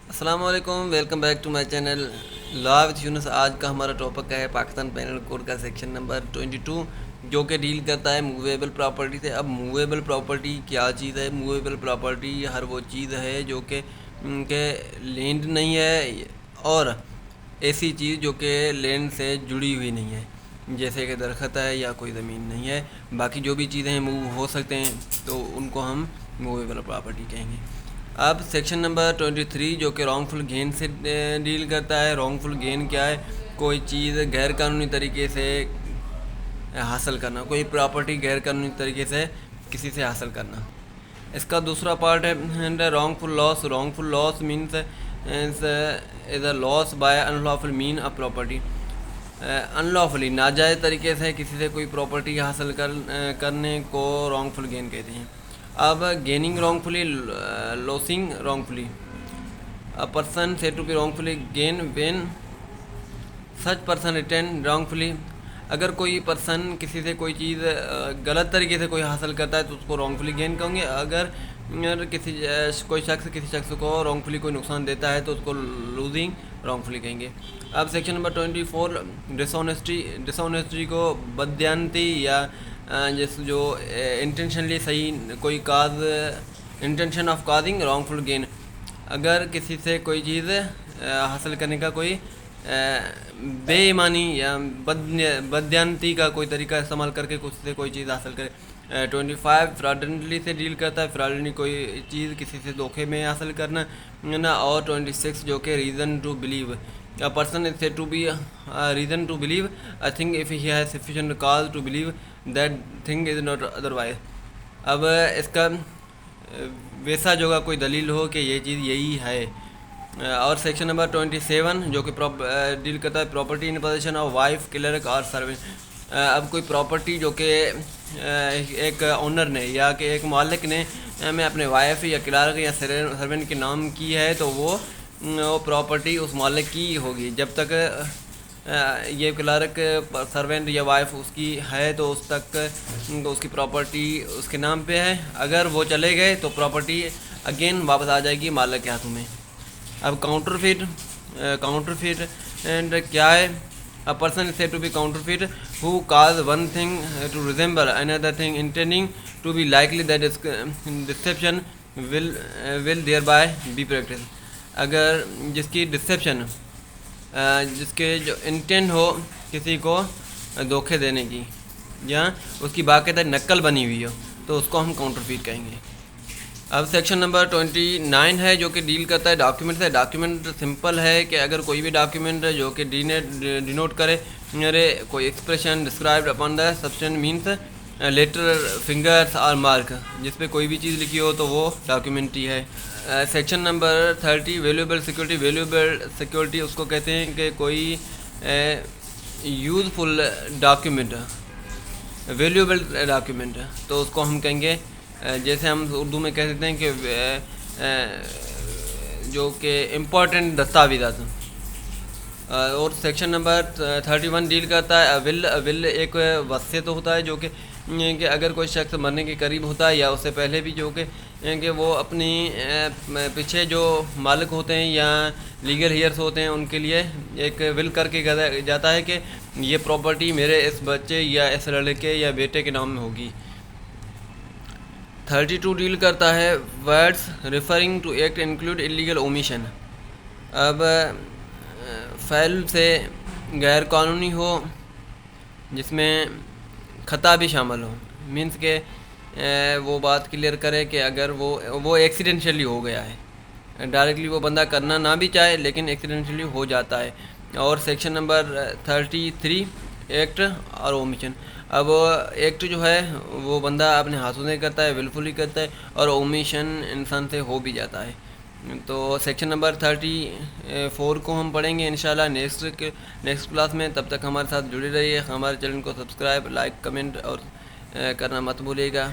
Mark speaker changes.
Speaker 1: अस्सलाम वालेकुम, welcome back to my channel law with Yunus. आज का हमारा टॉपिक है पाकिस्तान पेनल कोड का सेक्शन नंबर 22, जो कि डील करता है मूवेबल प्रॉपर्टी से। अब मूवेबल प्रॉपर्टी क्या चीज़ है? मूवेबल प्रॉपर्टी हर वो चीज़ है जो कि लैंड नहीं है और ऐसी चीज़ जो कि लैंड से जुड़ी हुई नहीं है, जैसे कि दरख्त है या कोई ज़मीन नहीं है। बाकी जो भी चीज़ें हैं मूव हो सकते हैं, तो उनको हम मूवेबल प्रॉपर्टी कहेंगे। अब सेक्शन नंबर 23 जो कि रॉन्गफुल गेन से डील करता है। रॉन्गफुल गेन क्या है? कोई चीज़ गैर कानूनी तरीके से हासिल करना, कोई प्रॉपर्टी गैर कानूनी तरीके से किसी से हासिल करना। इसका दूसरा पार्ट है wrongful loss. Wrongful loss means is a loss by unlawful mean a property. Unlawfully नाजायज़ तरीके से किसी से कोई प्रॉपर्टी हासिल करने को रॉन्गफुल गेन कहते हैं। अब gaining wrongfully, losing wrongfully. A person said to be wrongfully gain when such person return wrongfully. अगर कोई पर्सन किसी से कोई चीज़ गलत तरीके से कोई हासिल करता है तो उसको रॉन्गफुली गेन कहेंगे। अगर कोई शख्स किसी शख्स को रॉन्गफुली कोई नुकसान देता है तो उसको लूजिंग रॉन्गफुली कहेंगे। अब सेक्शन नंबर 24 डिसऑनेस्टी। डिसऑनेस्टी को बदयानती या जिस जो इंटेंशनली सही कोई cause, intention of causing wrongful gain. अगर किसी से कोई चीज़ हासिल करने का कोई बेईमानी या बदयानती का कोई तरीका इस्तेमाल करके कुछ से कोई चीज़ हासिल करे। 25 फ्रॉडनेटली से डील करता है। फ्रॉडनेटली कोई चीज़ किसी से धोखे में हासिल करना ना। और 26 जो कि reason to believe. A person is said to be reason to believe I think if he has sufficient cause to believe that thing is not otherwise. अब इसका वैसा जो का कोई दलील हो कि ये चीज़ यही है। और सेक्शन नंबर 27 जो कि डील करता है property in position of wife, clerk और सर्वेंट। अब कोई प्रॉपर्टी जो कि एक ओनर ने या कि एक मालिक ने मैं अपने वाइफ या क्लर्क या सर्वेंट के नाम की है, तो वो प्रॉपर्टी उस मालिक की होगी। जब तक ये क्लर्क, सर्वेंट या वाइफ उसकी है तो उस तक तो उसकी प्रॉपर्टी उसके नाम पे है। अगर वो चले गए तो प्रॉपर्टी अगेन वापस आ जाएगी मालिक के हाथों में। अब काउंटरफिट। काउंटरफिट एंड क्या है? A person is said to be counterfeit who cause one thing to resemble another thing intending to be likely that deception will thereby be practice. अगर जिसकी डिसेप्शन, जिसके जो इंटेंट हो किसी को धोखे देने की या उसकी बाकायदा नकल बनी हुई हो, तो उसको हम काउंटरफिट कहेंगे। अब सेक्शन नंबर 29 है जो कि डील करता है डॉक्यूमेंट से। डॉक्यूमेंट सिंपल है कि अगर कोई भी डॉक्यूमेंट जो कि डिनोट करे मेरे कोई expression described upon the substance means letter, fingers और मार्क, जिस पे कोई भी चीज़ लिखी हो तो वो डॉक्यूमेंट ही है। Section number 30 valuable security. Valuable security उसको कहते हैं कि कोई यूज़फुल डॉक्यूमेंट, वैल्यूएबल डॉक्यूमेंट, तो उसको हम कहेंगे जैसे हम उर्दू में कह देते हैं कि जो कि इम्पोर्टेंट दस्तावेज़ात। और सेक्शन नंबर 31 डील करता है विल। विल एक वसीयत तो होता है जो कि अगर कोई शख्स मरने के करीब होता है या उससे पहले भी जो कि वो अपनी पीछे जो मालिक होते हैं या लीगल हियर्स होते हैं उनके लिए एक विल करके जाता है कि ये प्रॉपर्टी मेरे इस बच्चे या इस लड़के या बेटे के नाम में होगी। 32 डील करता है words referring to act include illegal omission. अब फ़ैल से गैर कानूनी हो जिसमें ख़ता भी शामिल हो, मीन्स के वो बात क्लियर करे कि अगर वो एक्सीडेंशली हो गया है, डायरेक्टली वो बंदा करना ना भी चाहे लेकिन एक्सीडेंशली हो जाता है। और सेक्शन नंबर 33 एक्ट और ओमिशन। अब एक्ट जो है वो बंदा अपने हाथों से करता है, विलफुली करता है, और ओमिशन इंसान से हो भी जाता है। तो सेक्शन नंबर 34 को हम पढ़ेंगे इंशाल्लाह नेक्स्ट क्लास में। तब तक हमारे साथ जुड़े रहिए। हमारे चैनल को सब्सक्राइब, लाइक, कमेंट और करना मत भूलिएगा।